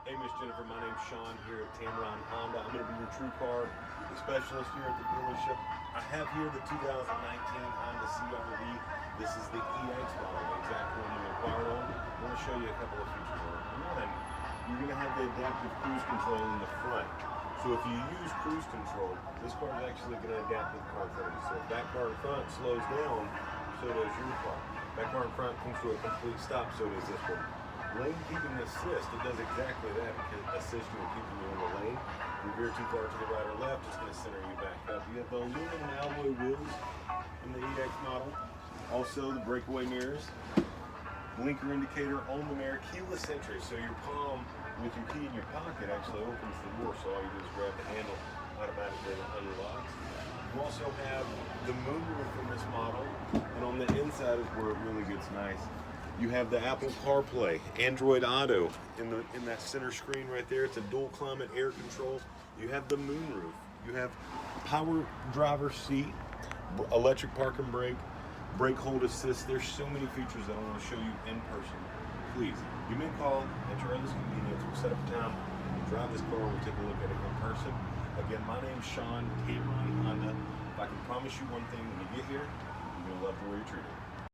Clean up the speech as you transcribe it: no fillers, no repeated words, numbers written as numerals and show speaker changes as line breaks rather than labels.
Hey, Miss Jennifer, my name's Sean here at Tameron Honda. I'm going to be your true car specialist here at the dealership. I have here the 2019 Honda CRV. This is the EX model, the exact one you inquired on. I want to show you a couple of features on it. One, you're going to have the adaptive cruise control in the front. So if you use cruise control, this car is actually going to adapt to the car in front of you. So if that car in front slows down, so does your car. That car in front comes to a complete stop, so does this one. Lane keeping assist, it does exactly that. It can assist you in keeping you in the lane. If you veer too far to the right or left, it's going to center you back up. You have the aluminum alloy wheels in the EX model. Also the breakaway mirrors. Blinker indicator on the mirror. Keyless entry, so your palm with your key in your pocket actually opens the door. So all you do is grab the handle, automatically unlocks. You also have the moonroof in this model, and on the inside is where it really gets nice. You have the Apple CarPlay, Android Auto in that center screen right there. It's a dual climate air control. You have the moonroof. You have power driver seat, electric park and brake, brake hold assist. There's so many features that I want to show you in person. Please, give me a call at your earliest convenience. We'll set up a time, drive this car, we'll take a look at it in person. Again, my name's Sean, Tameron Honda. If I can promise you one thing when you get here, you're going to love the way you're treated.